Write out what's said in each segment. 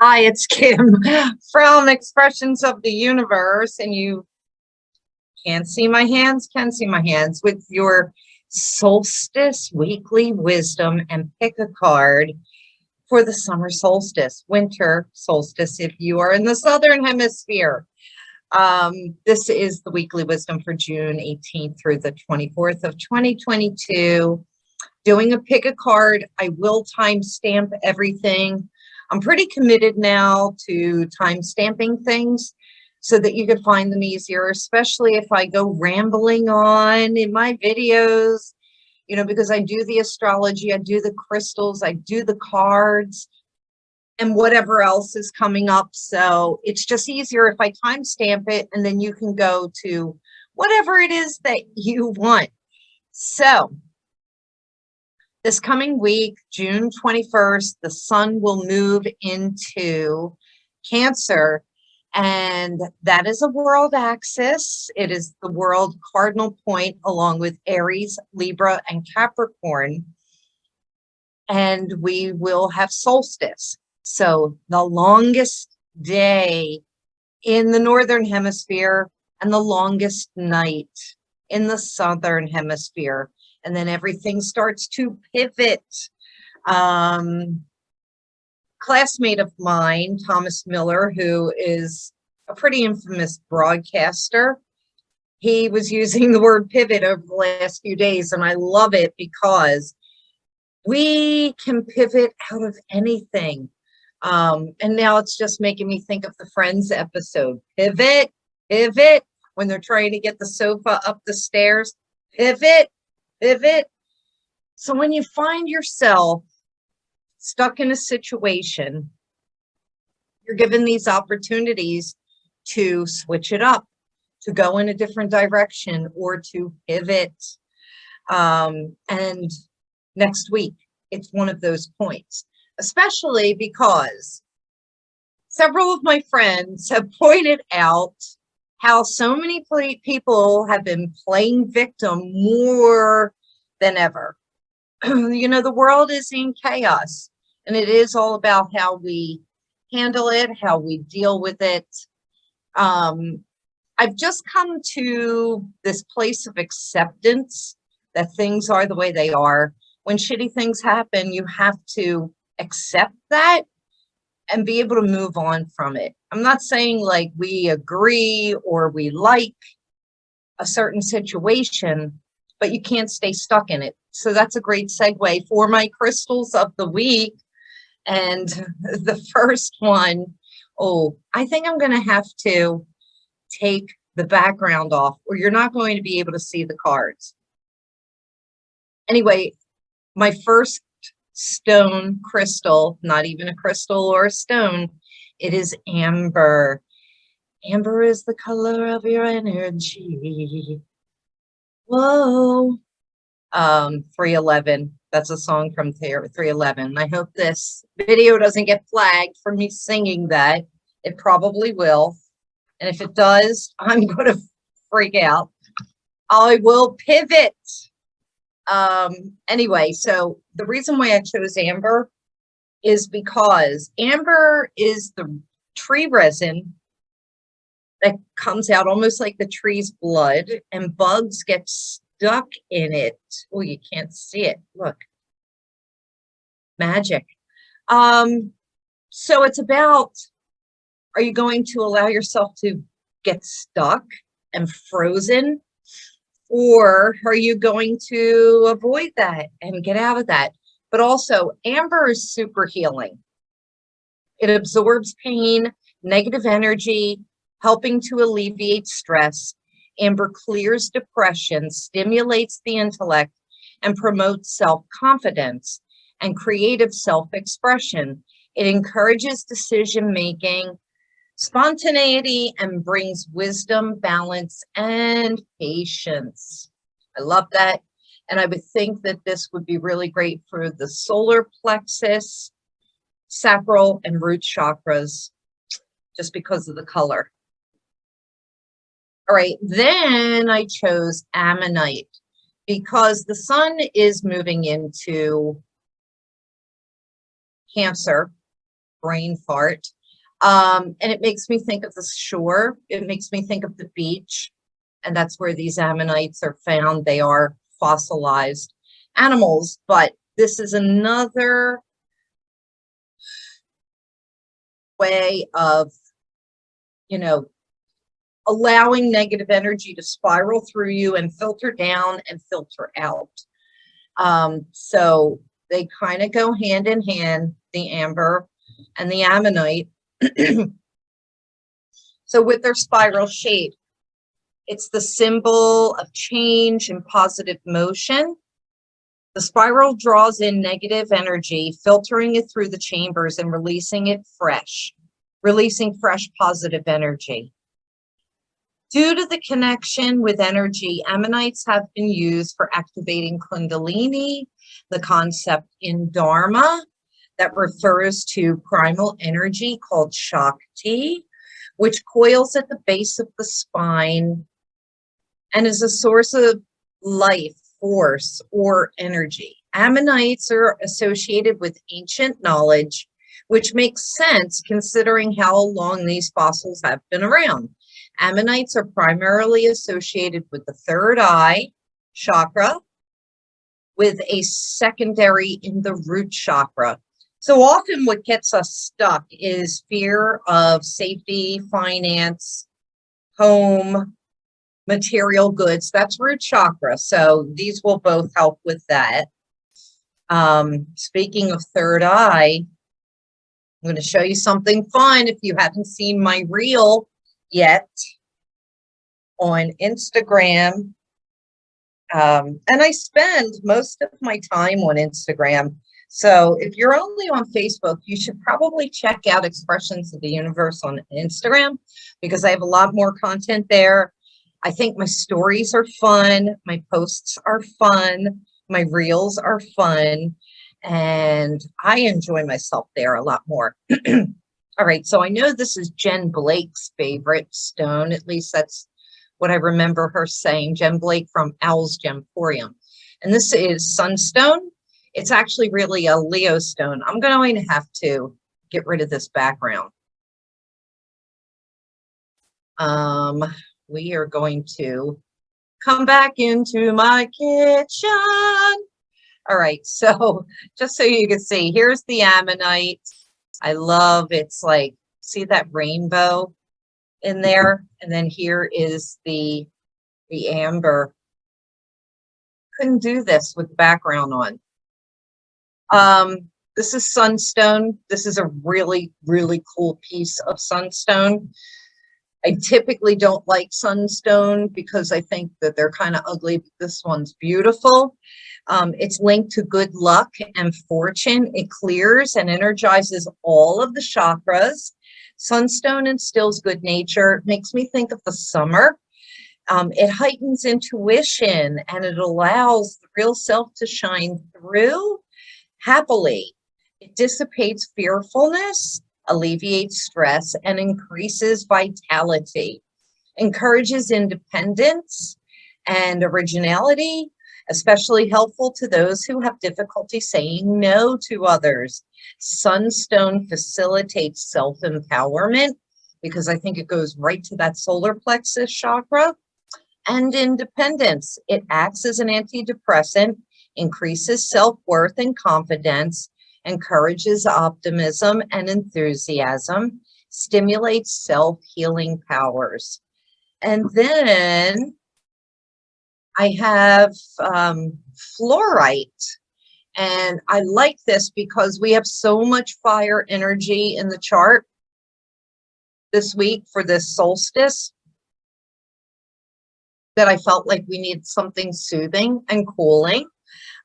Hi, it's Kim from Expressions of the Universe, and you can't see my hands, can see my hands with your solstice weekly wisdom, and pick a card for the summer solstice, winter solstice, if you are in the Southern Hemisphere. This is the weekly wisdom for June 18th through the 24th of 2022. Doing a pick a card. I will timestamp everything. I'm pretty committed now to time stamping things so that you can find them easier, especially if I go rambling on in my videos, you know, because I do the astrology, I do the crystals, I do the cards, and whatever else is coming up. So it's just easier if I time stamp it, and then you can go to whatever it is that you want. So this coming week, June 21st, the sun will move into Cancer, and that is a world axis. It is the world cardinal point along with Aries, Libra, and Capricorn. And we will have solstice. So the longest day in the Northern Hemisphere and the longest night in the Southern Hemisphere. And then everything starts to pivot. Classmate of mine, Thomas Miller, who is a pretty infamous broadcaster, he was using the word pivot over the last few days, and I love it because we can pivot out of anything. And now it's just making me think of the Friends episode, pivot, pivot, when they're trying to get the sofa up the stairs, pivot, pivot. So when you find yourself stuck in a situation, you're given these opportunities to switch it up, to go in a different direction, or to pivot. And next week, it's one of those points, especially because several of my friends have pointed out how so many people have been playing victim more than ever. You know, the world is in chaos, and it is all about how we handle it, how we deal with it. I've just come to this place of acceptance that things are the way they are. When shitty things happen, you have to accept that and be able to move on from it. I'm not saying like we agree or we like a certain situation, but you can't stay stuck in it. So that's a great segue for my crystals of the week. And the first one, I think I'm going to have to take the background off, or you're not going to be able to see the cards. Anyway, my first stone crystal, not even a crystal or a stone, it is amber. Amber is the color of your energy. Whoa. 311. That's a song from 311. I hope this video doesn't get flagged for me singing that. It probably will. And if it does, I'm going to freak out. I will pivot. Anyway, so the reason why I chose amber is because amber is the tree resin that comes out almost like the tree's blood, and bugs get stuck in it. Oh, you can't see it. Look. Magic. So it's about, are you going to allow yourself to get stuck and frozen? Or are you going to avoid that and get out of that? But also, amber is super healing. It absorbs pain, negative energy, helping to alleviate stress. Amber clears depression, stimulates the intellect, and promotes self-confidence and creative self-expression. It encourages decision-making, spontaneity, and brings wisdom, balance, and patience. I love that. And I would think that this would be really great for the solar plexus, sacral, and root chakras, just because of the color. All right, then I chose ammonite because the sun is moving into Cancer, brain fart. And it makes me think of the shore. It makes me think of the beach. And that's where these ammonites are found. They are fossilized animals, but this is another way of, you know, allowing negative energy to spiral through you and filter down and filter out. So they kind of go hand in hand, the amber and the ammonite. So with their spiral shape, it's the symbol of change and positive motion. The spiral draws in negative energy, filtering it through the chambers and releasing fresh positive energy. Due to the connection with energy, ammonites have been used for activating Kundalini, the concept in Dharma that refers to primal energy called Shakti, which coils at the base of the spine and is a source of life force or energy. Ammonites are associated with ancient knowledge, which makes sense considering how long these fossils have been around. Ammonites are primarily associated with the third eye chakra, with a secondary in the root chakra. So often what gets us stuck is fear of safety, finance, home, material goods. That's root chakra. So these will both help with that. Speaking of third eye, I'm going to show you something fun if you haven't seen my reel yet on Instagram. And I spend most of my time on Instagram. So if you're only on Facebook, you should probably check out Expressions of the Universe on Instagram, because I have a lot more content there. I think my stories are fun. My posts are fun. My reels are fun. And I enjoy myself there a lot more. All right. So I know this is Jen Blake's favorite stone. At least that's what I remember her saying. Jen Blake from Owl's Gemporium. And this is Sunstone. It's actually really a Leo stone. I'm going to have to get rid of this background. We are going to come back into my kitchen. All right, so just so you can see, here's the ammonite. I love, it's like, see that rainbow in there? And then here is the amber. Couldn't do this with the background on. This is sunstone. This is a really, really cool piece of sunstone. I typically don't like sunstone because I think that they're kind of ugly, but this one's beautiful. It's linked to good luck and fortune. It clears and energizes all of the chakras. Sunstone instills good nature. It makes me think of the summer. It heightens intuition and it allows the real self to shine through happily. It dissipates fearfulness, alleviates stress, and increases vitality, encourages independence and originality, especially helpful to those who have difficulty saying no to others. Sunstone facilitates self-empowerment because I think it goes right to that solar plexus chakra, and independence. It acts as an antidepressant, increases self-worth and confidence, encourages optimism and enthusiasm, stimulates self-healing powers. And then I have fluorite. And I like this because we have so much fire energy in the chart this week for this solstice that I felt like we need something soothing and cooling.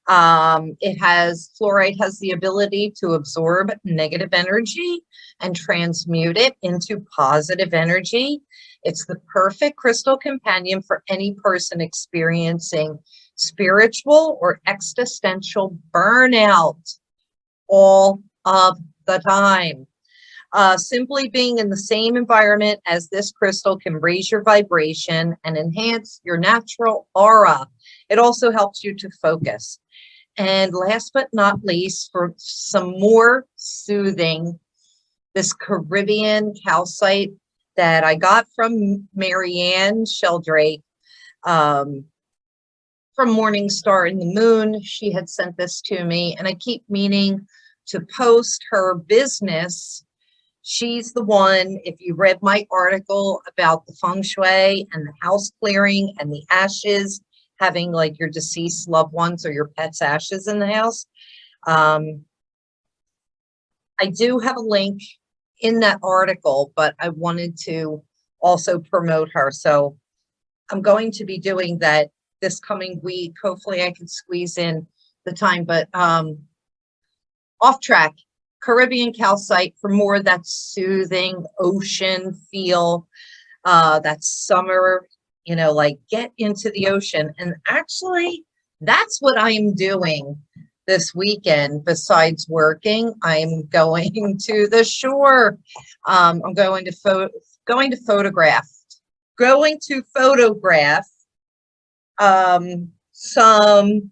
Fluorite has the ability to absorb negative energy and transmute it into positive energy. It's the perfect crystal companion for any person experiencing spiritual or existential burnout all of the time. Simply being in the same environment as this crystal can raise your vibration and enhance your natural aura. It also helps you to focus. And last but not least, for some more soothing this Caribbean calcite that I got from Marianne Sheldrake from Morning Star in the Moon. She had sent this to me, and I keep meaning to post her business. She's the one, if you read my article about the feng shui and the house clearing and the ashes, having like your deceased loved ones or your pet's ashes in the house. I do have a link in that article, but I wanted to also promote her. So I'm going to be doing that this coming week. Hopefully I can squeeze in the time, but off track. Caribbean calcite for more that soothing ocean feel, that summer, you know, like get into the ocean. And actually, that's what I'm doing this weekend. Besides working, I'm going to the shore. I'm going to photograph some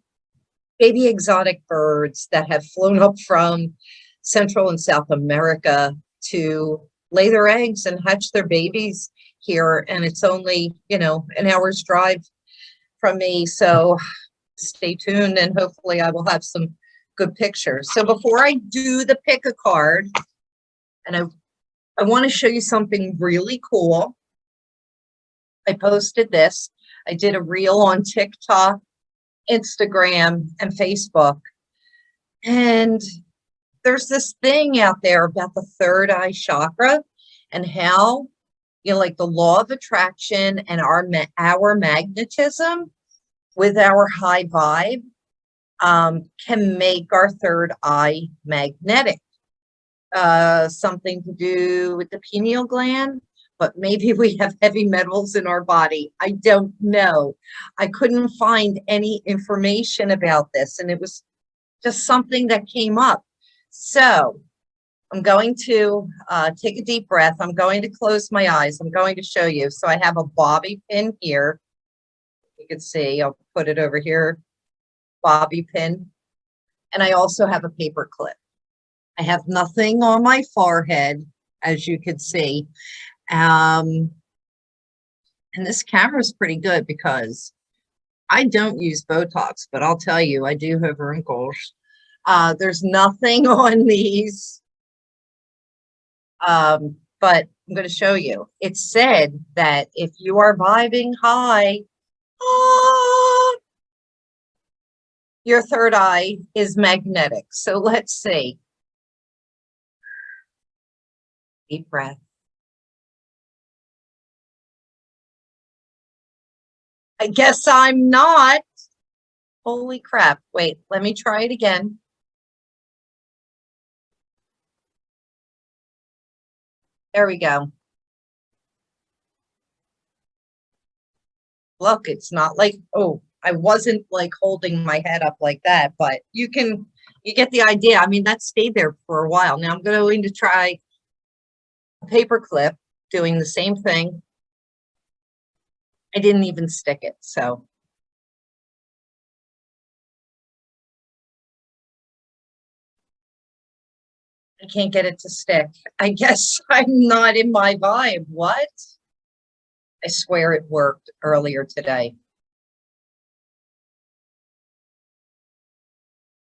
baby exotic birds that have flown up from Central and South America to lay their eggs and hatch their babies here. And it's only, you know, an hour's drive from me. So stay tuned, and hopefully I will have some good pictures. So before I do the pick a card, and I want to show you something really cool. I posted this. I did a reel on TikTok, Instagram, and Facebook. And there's this thing out there about the third eye chakra and how, you know, like the law of attraction and our magnetism with our high vibe can make our third eye magnetic. Something to do with the pineal gland, but maybe we have heavy metals in our body. I don't know. I couldn't find any information about this, and it was just something that came up. So I'm going to take a deep breath. I'm going to close my eyes. I'm going to show you. So I have a bobby pin here. You can see, I'll put it over here, bobby pin. And I also have a paper clip. I have nothing on my forehead, as you can see. And this camera is pretty good because I don't use Botox, but I'll tell you, I do have wrinkles. There's nothing on these, but I'm going to show you. It said that if you are vibing high, your third eye is magnetic. So let's see. Deep breath. I guess I'm not. Holy crap. Wait, let me try it again. There we go. Look, it's not like, oh, I wasn't like holding my head up like that, but you get the idea. I mean, that stayed there for a while. Now I'm going to try a paper clip doing the same thing. I didn't even stick it, so. I can't get it to stick. I guess I'm not in my vibe. What? I swear it worked earlier today.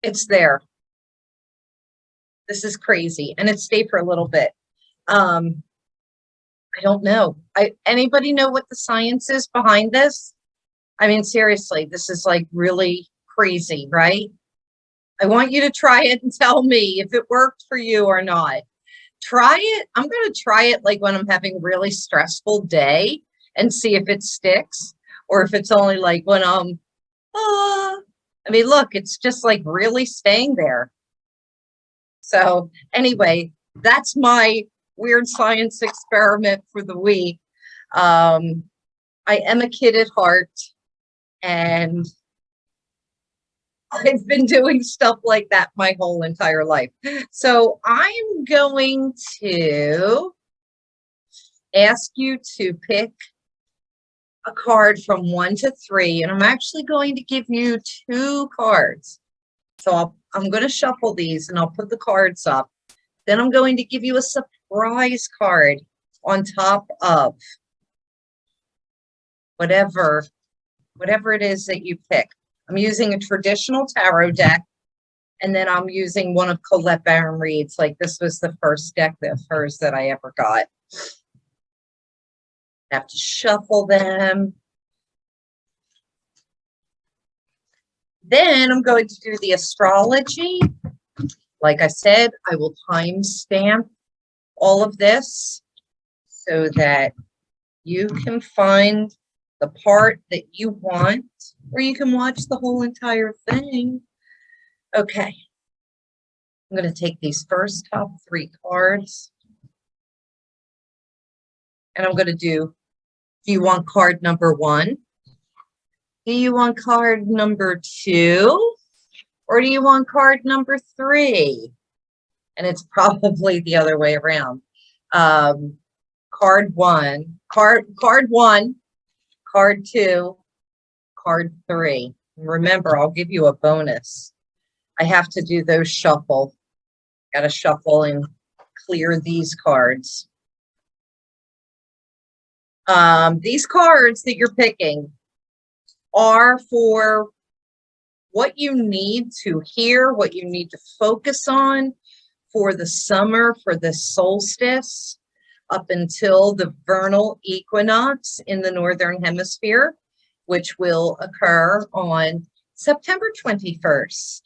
It's there. This is crazy. And it stayed for a little bit. I don't know. Anybody know what the science is behind this? I mean, seriously, this is like really crazy, right? I want you to try it and tell me if it worked for you or not. Try it. I'm going to try it like when I'm having a really stressful day and see if it sticks, or if it's only like when I'm, I mean, look, it's just like really staying there. So anyway, that's my weird science experiment for the week. I am a kid at heart, and I've been doing stuff like that my whole entire life. So I'm going to ask you to pick a card from 1 to 3, and I'm actually going to give you 2 cards. So I'm going to shuffle these and I'll put the cards up. Then I'm going to give you a prize card on top of whatever it is that you pick. I'm using a traditional tarot deck, and then I'm using one of Colette Baron Reed's. Like, this was the first deck of hers that I ever got. I have to shuffle them. Then I'm going to do the astrology. Like I said, I will timestamp all of this so that you can find the part that you want, or you can watch the whole entire thing. Okay. I'm going to take these first top 3 cards, and I'm going to do you want card number 1? Do you want card number 2? Or do you want card number 3? And it's probably the other way around. Card 1, card 1, card 2, card 3. Remember, I'll give you a bonus. I have to do those shuffle. Got to shuffle and clear these cards. These cards that you're picking are for what you need to hear, what you need to focus on for the summer, for the solstice, up until the vernal equinox in the Northern Hemisphere, which will occur on September 21st,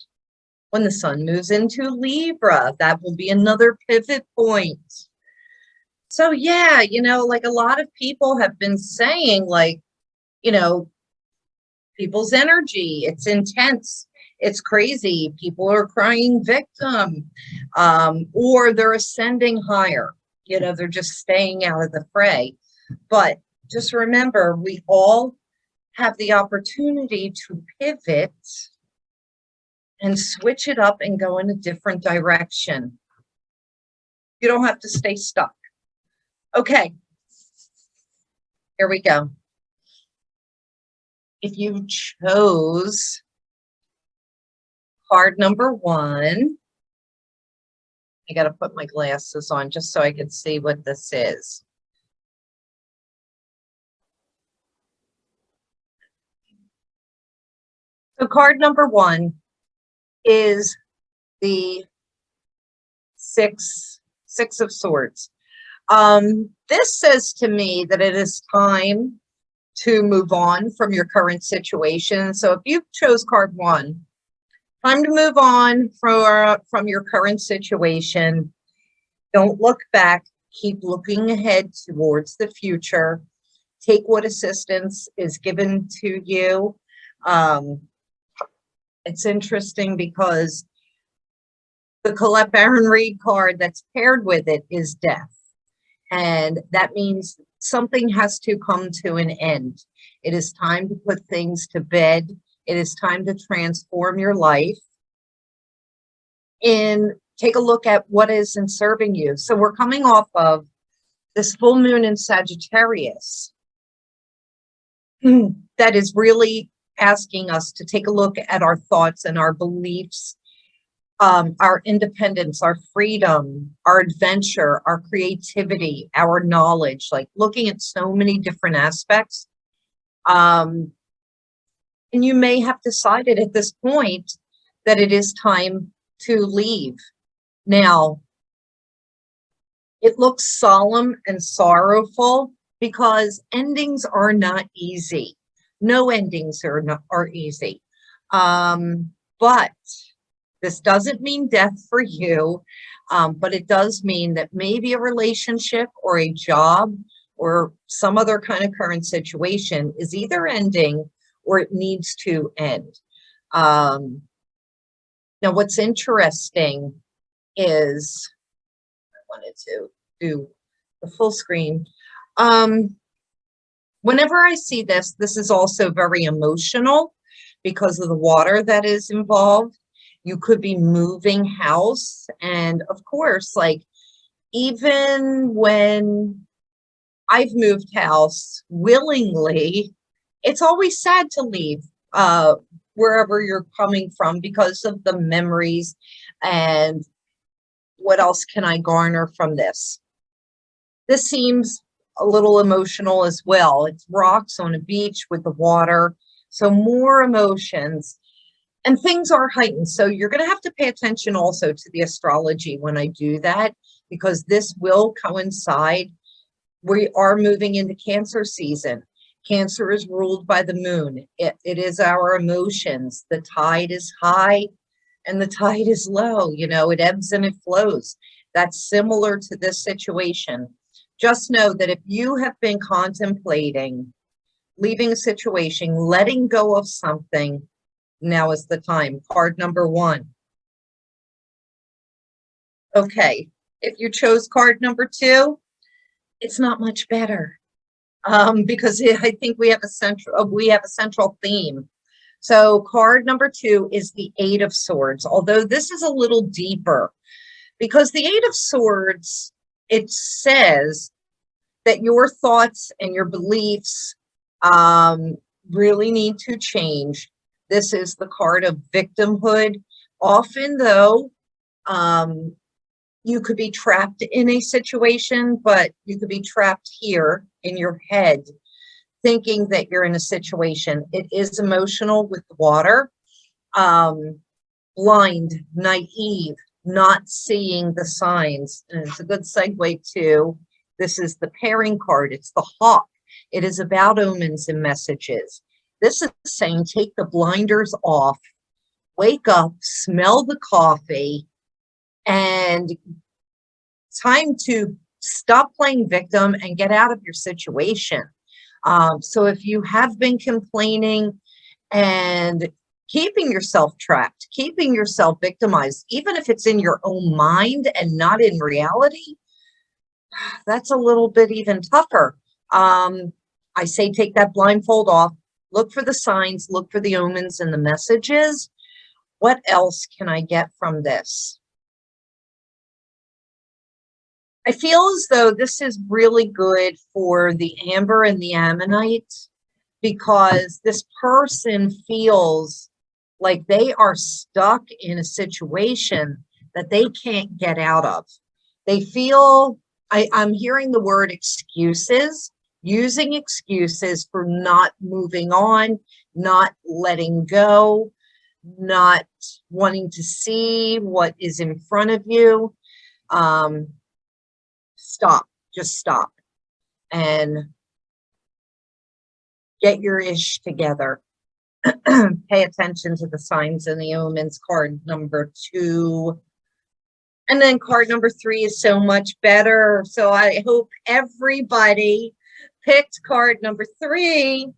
when the sun moves into Libra. That will be another pivot point. So yeah, you know, like a lot of people have been saying, like, you know, people's energy, it's intense, it's crazy, people are crying victim, or they're ascending higher, you know, they're just staying out of the fray. But just remember, we all have the opportunity to pivot and switch it up and go in a different direction. You don't have to stay stuck. Okay, here we go. If you chose card number 1, I got to put my glasses on just so I can see what this is. So card number 1 is the six of swords. This says to me that it is time to move on from your current situation. So if you chose card 1, time to move on from your current situation. Don't look back. Keep looking ahead towards the future. Take what assistance is given to you. It's interesting because the Colette Baron Reed card that's paired with it is death. And that means something has to come to an end. It is time to put things to bed. It is time to transform your life. And take a look at what isn't serving you. So we're coming off of this full moon in Sagittarius that is really asking us to take a look at our thoughts and our beliefs, our independence, our freedom, our adventure, our creativity, our knowledge, like looking at so many different aspects. And you may have decided at this point that it is time to leave. Now, it looks solemn and sorrowful because endings are not easy. No endings are easy. But this doesn't mean death for you, but it does mean that maybe a relationship or a job or some other kind of current situation is either ending or it needs to end. Now, what's interesting is, I wanted to do the full screen. Whenever I see this, this is also very emotional because of the water that is involved. You could be moving house. And of course, like, even when I've moved house willingly, it's always sad to leave wherever you're coming from because of the memories. And what else can I garner from this? This seems a little emotional as well. It's rocks on a beach with the water. So more emotions and things are heightened. So you're going to have to pay attention also to the astrology when I do that, because this will coincide. We are moving into Cancer season. Cancer is ruled by the moon. It is our emotions. The tide is high and the tide is low. You know, it ebbs and it flows. That's similar to this situation. Just know that if you have been contemplating leaving a situation, letting go of something, now is the time. Card number 1. Okay, if you chose card number 2, it's not much better, because I think we have a central theme. So card number 2 is the 8 of Swords, although this is a little deeper, because the 8 of Swords, it says that your thoughts and your beliefs really need to change. This is the card of victimhood. Often, though, you could be trapped in a situation, but you could be trapped here in your head, thinking that you're in a situation. It is emotional with water, blind, naive, not seeing the signs. And it's a good segue to, this is the pairing card. It's the hawk. It is about omens and messages. This is saying, take the blinders off, wake up, smell the coffee, and time to stop playing victim and get out of your situation. So if you have been complaining and keeping yourself trapped, keeping yourself victimized, even if it's in your own mind and not in reality, that's a little bit even tougher. I say take that blindfold off, look for the signs, look for the omens and the messages. What else can I get from this? I feel as though this is really good for the Amber and the Ammonite, because this person feels like they are stuck in a situation that they can't get out of. They feel, I'm hearing the word excuses, using excuses for not moving on, not letting go, not wanting to see what is in front of you. Stop, just stop and get your ish together. Pay attention to the signs and the omens. Card number 2. And then card number 3 is so much better. So I hope everybody picked card number 3,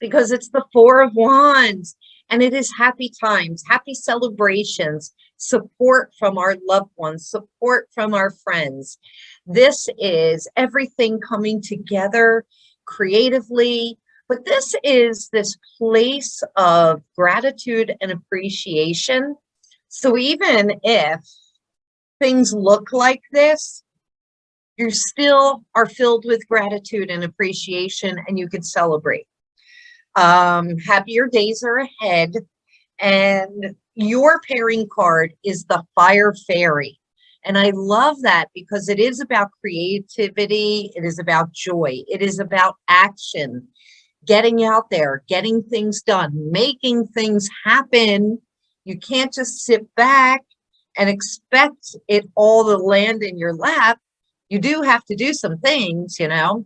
because it's the 4 of Wands. And it is happy times, happy celebrations, support from our loved ones, support from our friends. This is everything coming together creatively, but this is this place of gratitude and appreciation. So even if things look like this, you still are filled with gratitude and appreciation, and you can celebrate. Happier days are ahead, and your pairing card is the Fire Fairy. And I love that because it is about creativity. It is about joy. It is about action, getting out there, getting things done, making things happen. You can't just sit back and expect it all to land in your lap. You do have to do some things, you know.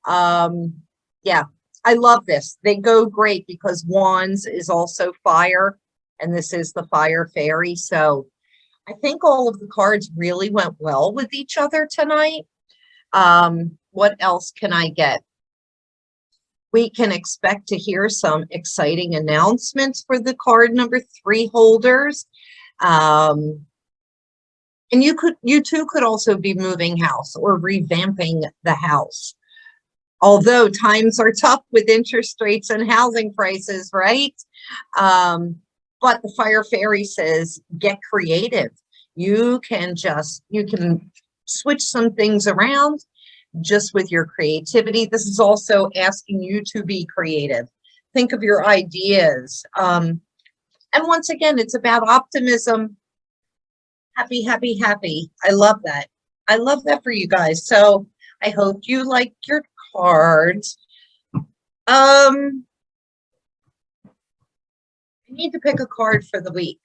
Yeah, I love this. They go great because Wands is also fire, and this is the Fire Fairy. So I think all of the cards really went well with each other tonight. What else can I get? We can expect to hear some exciting announcements for the card number 3 holders. And you too could also be moving house or revamping the house. Although times are tough with interest rates and housing prices, right? But the Fire Fairy says, get creative. You can switch some things around just with your creativity. This is also asking you to be creative. Think of your ideas. And once again, it's about optimism. Happy, happy, happy. I love that. I love that for you guys. So I hope you like your cards. I need to pick a card for the week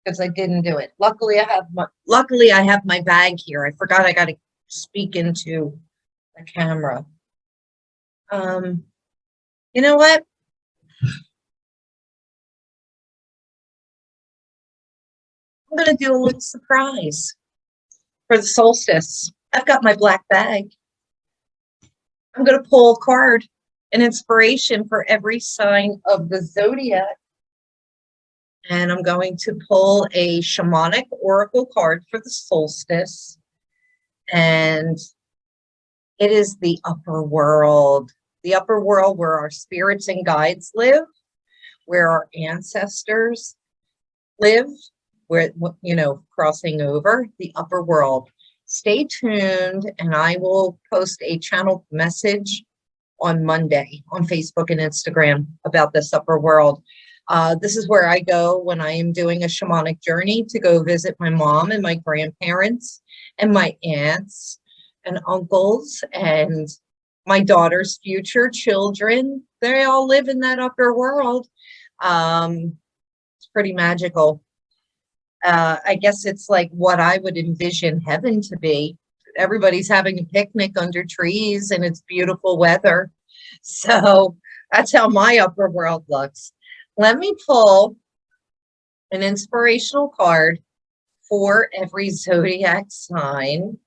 because I didn't do it. Luckily, I have my bag here. I forgot I got to speak into the camera. You know what? I'm going to do a little surprise for the solstice. I've got my black bag. I'm going to pull a card, an inspiration for every sign of the zodiac. And I'm going to pull a shamanic oracle card for the solstice. And it is the upper world where our spirits and guides live, where our ancestors live, where, you know, crossing over the upper world. Stay tuned, and I will post a channel message on Monday on Facebook and Instagram about this upper world. This is where I go when I am doing a shamanic journey to go visit my mom and my grandparents and my aunts and uncles and my daughter's future children. They all live in that upper world. It's pretty magical. I guess it's like what I would envision heaven to be. Everybody's having a picnic under trees and it's beautiful weather. So that's how my upper world looks. Let me pull an inspirational card for every zodiac sign.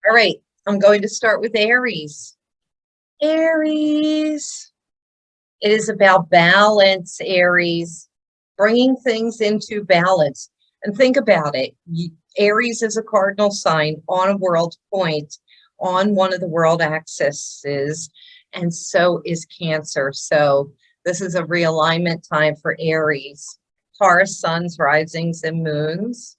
All right, I'm going to start with Aries. Aries. It is about balance, Aries, bringing things into balance. And think about it. Aries is a cardinal sign on a world point, on one of the world axes, and so is Cancer. So this is a realignment time for Aries. Taurus, suns, risings, and moons.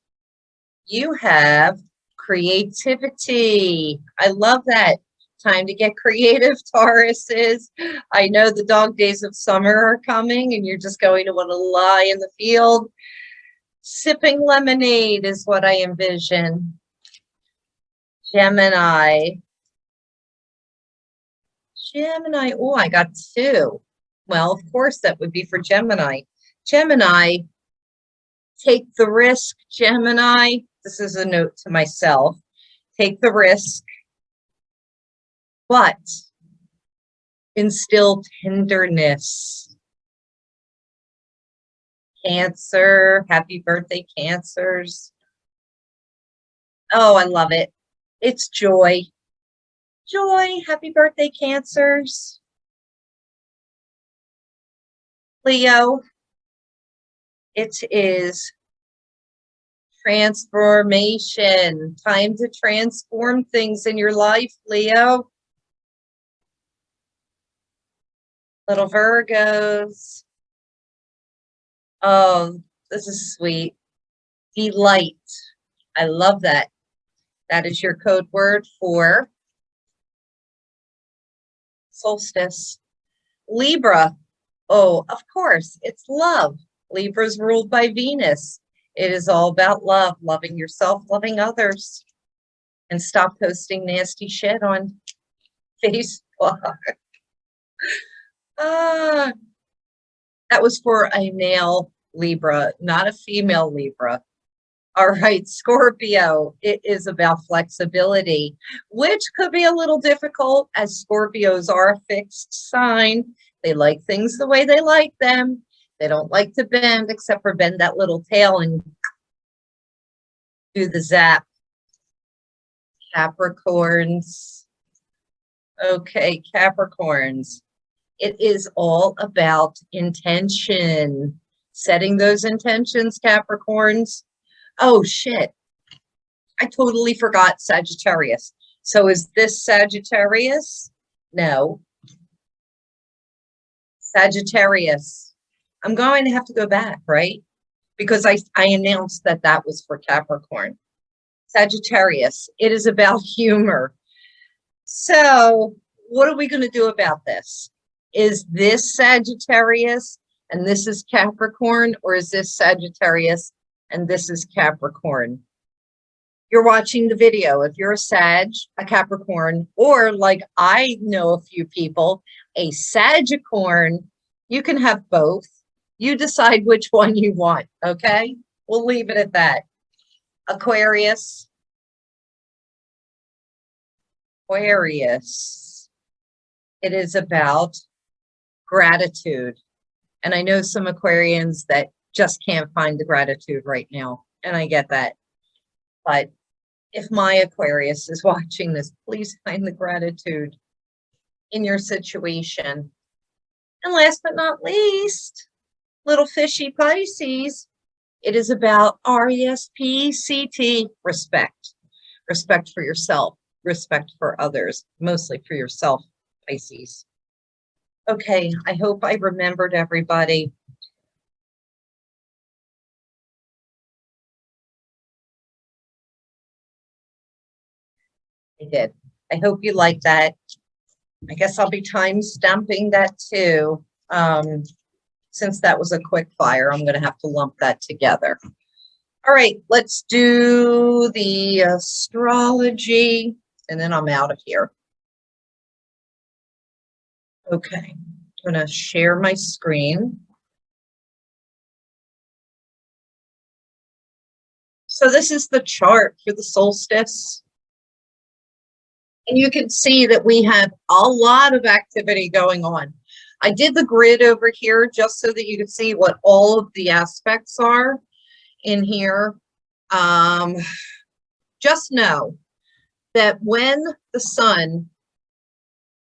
You have creativity. I love that. Time to get creative, Tauruses. I know the dog days of summer are coming and you're just going to want to lie in the field. Sipping lemonade is what I envision. Gemini. Gemini. Oh, I got two. Well, of course, that would be for Gemini. Gemini, take the risk, Gemini. This is a note to myself. Take the risk, but instill tenderness. Cancer, happy birthday, Cancers. Oh, I love it. It's joy. Joy, happy birthday, Cancers. Leo, it is transformation. Time to transform things in your life, Leo. Little Virgos. Oh, this is sweet. Delight. I love that. That is your code word for solstice. Libra. Oh, of course, it's love. Libra is ruled by Venus. It is all about love, loving yourself, loving others. And stop posting nasty shit on Facebook. That was for a male Libra, not a female Libra. All right, Scorpio, it is about flexibility, which could be a little difficult as Scorpios are a fixed sign. They like things the way they like them. They don't like to bend, except for bend that little tail and do the zap. Capricorns. Okay, Capricorns. It is all about intention. Setting those intentions, Capricorns. Oh, shit. I totally forgot Sagittarius. So is this Sagittarius? No. Sagittarius. I'm going to have to go back, right? Because I announced that that was for Capricorn. Sagittarius. It is about humor. So what are we going to do about this? Is this Sagittarius and this is Capricorn, or is this Sagittarius and this is Capricorn? you're watching the video. If you're a Sag, a Capricorn, or like I know a few people, a Sagicorn, you can have both. You decide which one you want, okay? We'll leave it at that. Aquarius. Aquarius. It is about gratitude. And I know some Aquarians that just can't find the gratitude right now. And I get that. But if my Aquarius is watching this, please find the gratitude in your situation. And last but not least, little fishy Pisces. It is about RESPCT, respect. Respect for yourself, respect for others, mostly for yourself, Pisces. Okay, I hope I remembered everybody. I did. I hope you like that. I guess I'll be time stamping that too. Since that was a quick fire, I'm going to have to lump that together. All right, let's do the astrology, and then I'm out of here. Okay, I'm going to share my screen. So this is the chart for the solstice. And you can see that we have a lot of activity going on. I did the grid over here just so that you can see what all of the aspects are in here. Just know that when the sun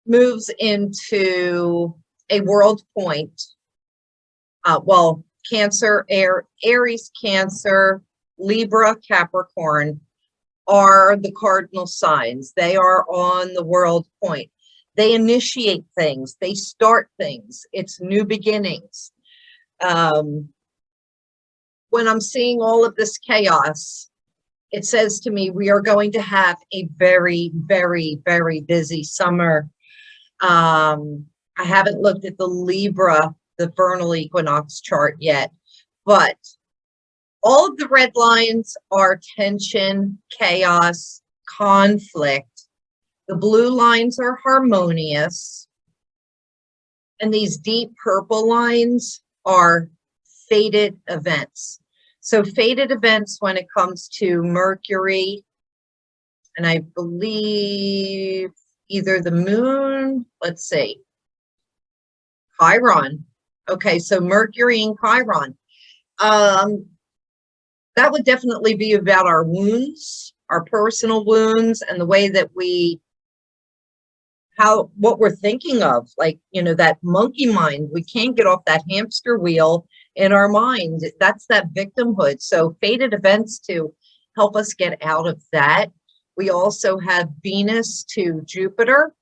moves into a world point, well, Cancer, Aries, Cancer, Libra, Capricorn are the cardinal signs. They are on the world point. They initiate things. They start things. It's new beginnings. When I'm seeing all of this chaos, it says to me, we are going to have a very, very, very busy summer. I haven't looked at the Libra, the vernal equinox chart yet, but all of the red lines are tension, chaos, conflict. The blue lines are harmonious. And these deep purple lines are fated events. So fated events when it comes to Mercury, and I believe either the moon, let's see, Chiron. Okay, so Mercury and Chiron. That would definitely be about our wounds, our personal wounds, and the way that what we're thinking of, like, that monkey mind. We can't get off that hamster wheel in our mind. That's that victimhood. So fated events to help us get out of that. We also have Venus to Jupiter.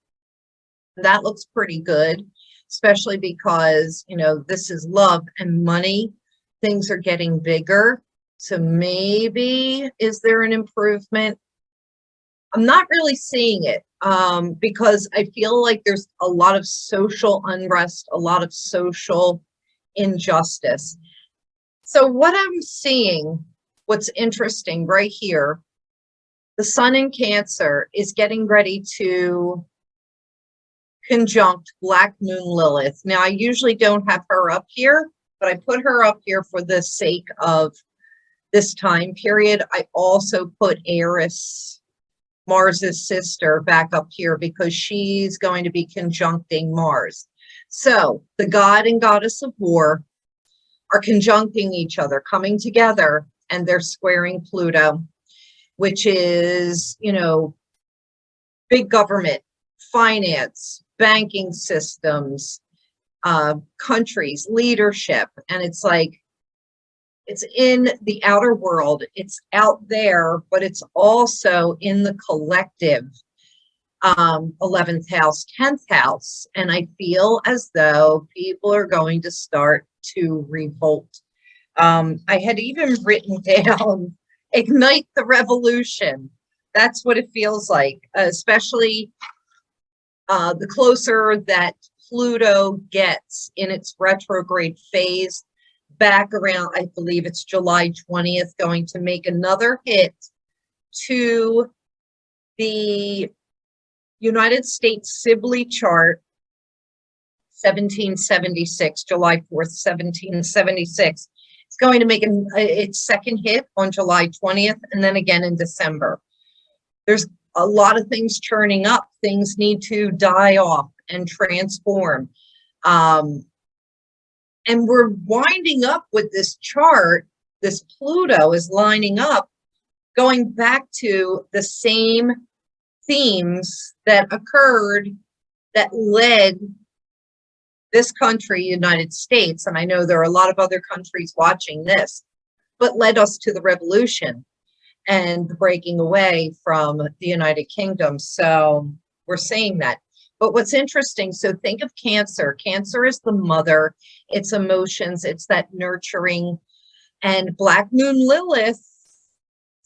That looks pretty good, especially because, this is love and money. Things are getting bigger. So maybe, is there an improvement? I'm not really seeing it because I feel like there's a lot of social unrest, a lot of social injustice. So what I'm seeing, what's interesting right here, the sun in Cancer is getting ready to conjunct Black Moon Lilith. Now, I usually don't have her up here, but I put her up here for the sake of this time period. I also put Eris, Mars's sister, back up here because she's going to be conjuncting Mars. So the god and goddess of war are conjuncting each other, coming together, and they're squaring Pluto, which is, big government, finance, banking systems, countries, leadership. And it's like, it's in the outer world, it's out there, but it's also in the collective, 11th house, 10th house. And I feel as though people are going to start to revolt. I had even written down, ignite the revolution. That's what it feels like, especially the closer that Pluto gets in its retrograde phase. Back around, I believe it's July 20th, going to make another hit to the United States Sibley chart, 1776, July 4th, 1776. It's going to make its second hit on July 20th and then again in December. There's a lot of things churning up. Things need to die off and transform. And we're winding up with this chart. This Pluto is lining up, going back to the same themes that occurred that led this country, United States, and I know there are a lot of other countries watching this, but led us to the revolution and the breaking away from the United Kingdom. So we're saying that. But what's interesting, so think of Cancer. Cancer is the mother, it's emotions, it's that nurturing. And Black Moon Lilith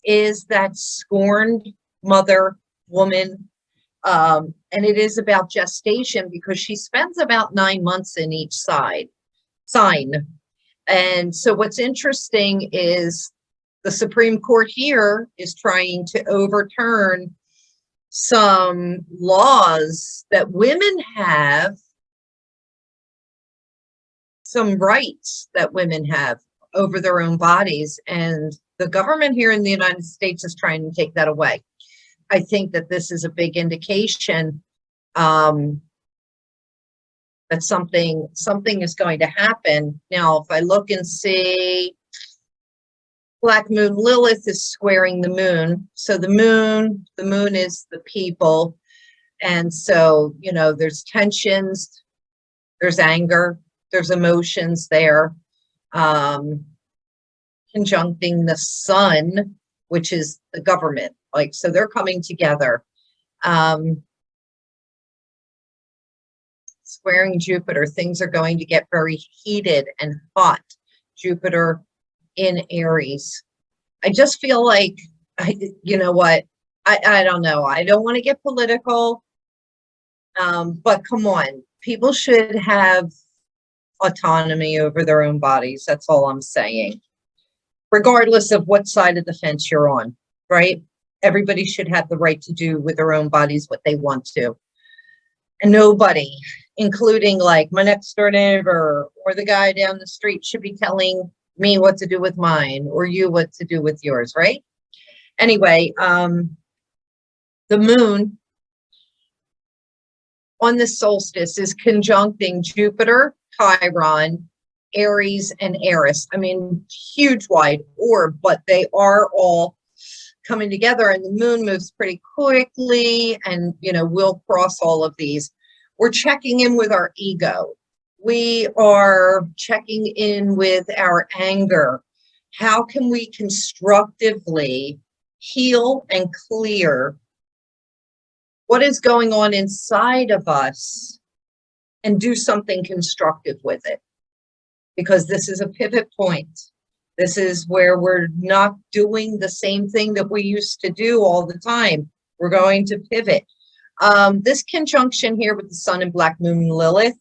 is that scorned mother, woman. And it is about gestation because she spends about 9 months in each sign. And so what's interesting is the Supreme Court here is trying to overturn some laws that women have, some rights that women have over their own bodies. And the government here in the United States is trying to take that away. I think that this is a big indication that something is going to happen. Now, if I look and see, Black Moon Lilith is squaring the moon. So the moon is the people. And so, you know, there's tensions, there's anger, there's emotions there. Conjuncting the sun, which is the government. Like, so they're coming together. Squaring Jupiter, things are going to get very heated and hot. Jupiter in Aries. I just feel like, you know what, I don't know. I don't want to get political, but come on. People should have autonomy over their own bodies. That's all I'm saying. Regardless of what side of the fence you're on, right? Everybody should have the right to do with their own bodies what they want to. And nobody, including like my next door neighbor or the guy down the street, should be telling me what to do with mine or you what to do with yours, right? Anyway, the moon on the solstice is conjuncting Jupiter, Chiron, Aries, and Eris. I mean, huge wide orb, but they are all coming together, and the moon moves pretty quickly, and, you know, we'll cross all of these. We're checking in with our ego. We are checking in with our anger. How can we constructively heal and clear what is going on inside of us and do something constructive with it? Because this is a pivot point. This is where we're not doing the same thing that we used to do all the time. We're going to pivot. This conjunction here with the sun and Black Moon Lilith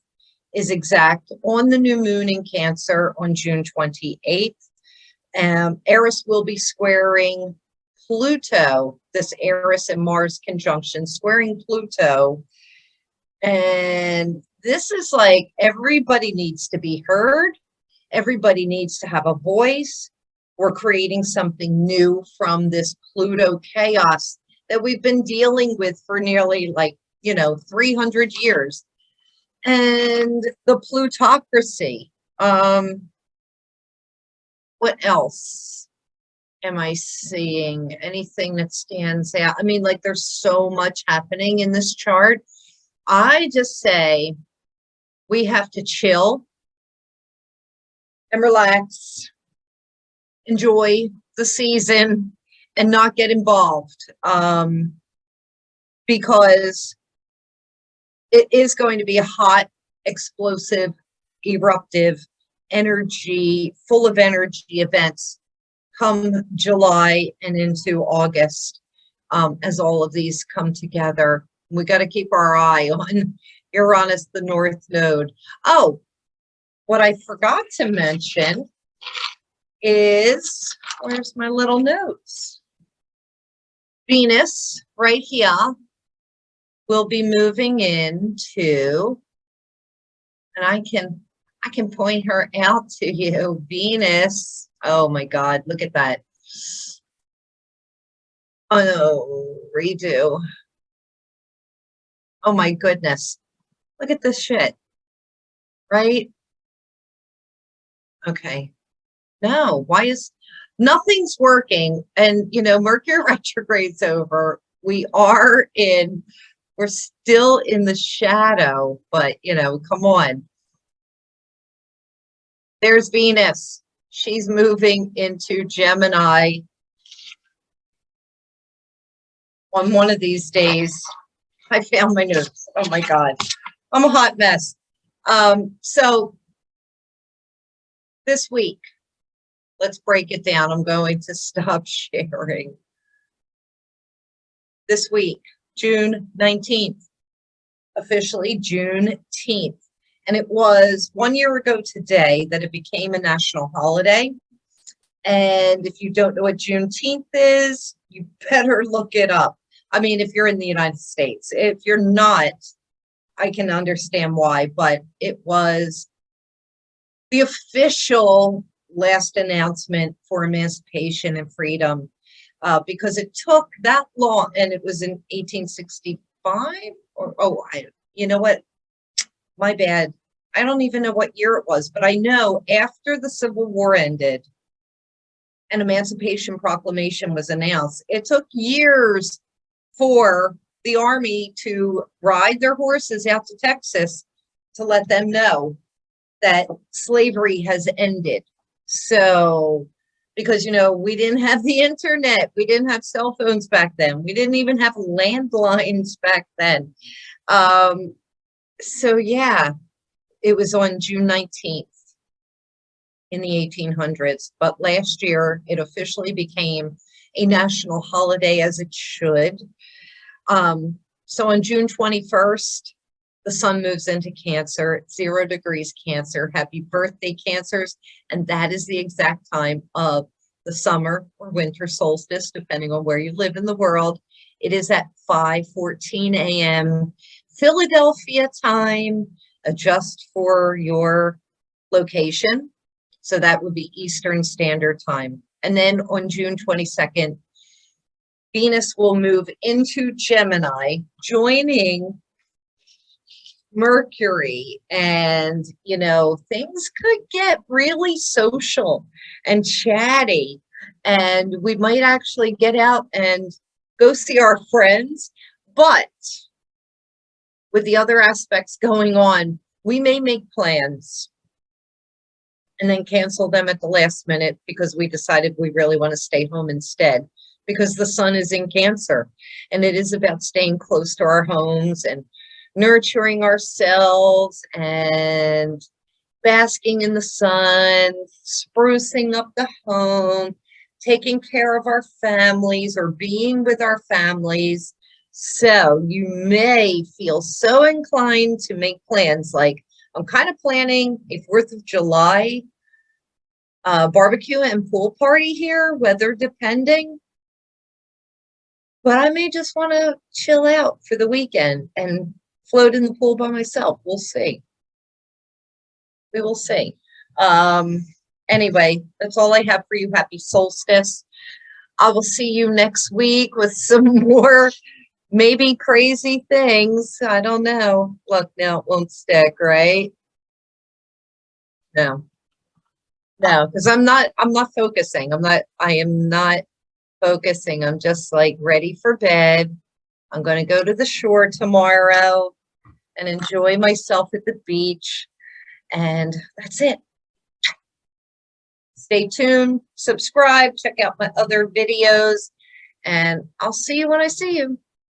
is exact on the new moon in Cancer on June 28th. Eris will be squaring Pluto, this Eris and Mars conjunction, squaring Pluto. And this is like, everybody needs to be heard. Everybody needs to have a voice. We're creating something new from this Pluto chaos that we've been dealing with for nearly 300 years. And the plutocracy. What else am I seeing? Anything that stands out? I mean, like, there's so much happening in this chart. I just say we have to chill and relax, enjoy the season, and not get involved, because it is going to be a hot, explosive, eruptive, energy, full of energy events come July and into August, as all of these come together. We got to keep our eye on Uranus, the North Node. Oh, what I forgot to mention is, where's my little notes? Venus right here will be moving into, and I can point her out to you. Venus. Oh my God, look at that. Oh no, redo. Oh my goodness. Look at this shit. Right? Okay. No, why is nothing's working? And Mercury retrograde's over. We're still in the shadow, but come on. There's Venus. She's moving into Gemini on one of these days. I found my notes. Oh my God. I'm a hot mess. So this week, let's break it down. I'm going to stop sharing. This week, June 19th, officially Juneteenth. And it was 1 year ago today that it became a national holiday. And if you don't know what Juneteenth is, you better look it up. I mean, if you're in the United States. If you're not, I can understand why, but it was the official last announcement for emancipation and freedom, because it took that long, and it was in 1865, you know what? My bad. I don't even know what year it was, but I know after the Civil War ended, an Emancipation Proclamation was announced. It took years for the army to ride their horses out to Texas to let them know that slavery has ended. So, because, we didn't have the internet, we didn't have cell phones back then, we didn't even have landlines back then. So yeah, it was on June 19th in the 1800s, but last year it officially became a national holiday, as it should. So on June 21st, the sun moves into Cancer, 0 degrees Cancer. Happy birthday, Cancers. And that is the exact time of the summer or winter solstice, depending on where you live in the world. It is at 5:14 a.m. Philadelphia time. Adjust for your location. So that would be Eastern Standard Time. And then on June 22nd, Venus will move into Gemini, joining Mercury, and things could get really social and chatty, and we might actually get out and go see our friends. But with the other aspects going on, we may make plans and then cancel them at the last minute because we decided we really want to stay home instead, because the sun is in Cancer, and it is about staying close to our homes and nurturing ourselves and basking in the sun, sprucing up the home, taking care of our families or being with our families. So you may feel so inclined to make plans, like I'm kind of planning a 4th of July barbecue and pool party here, weather depending. But I may just want to chill out for the weekend and float in the pool by myself. We'll see. We will see. Anyway, that's all I have for you. Happy solstice. I will see you next week with some more maybe crazy things. I don't know. Look, now it won't stick, right? No, because I'm not focusing. I am not focusing. I'm just like ready for bed. I'm going to go to the shore tomorrow and enjoy myself at the beach. And that's it. Stay tuned, subscribe, check out my other videos, and I'll see you when I see you.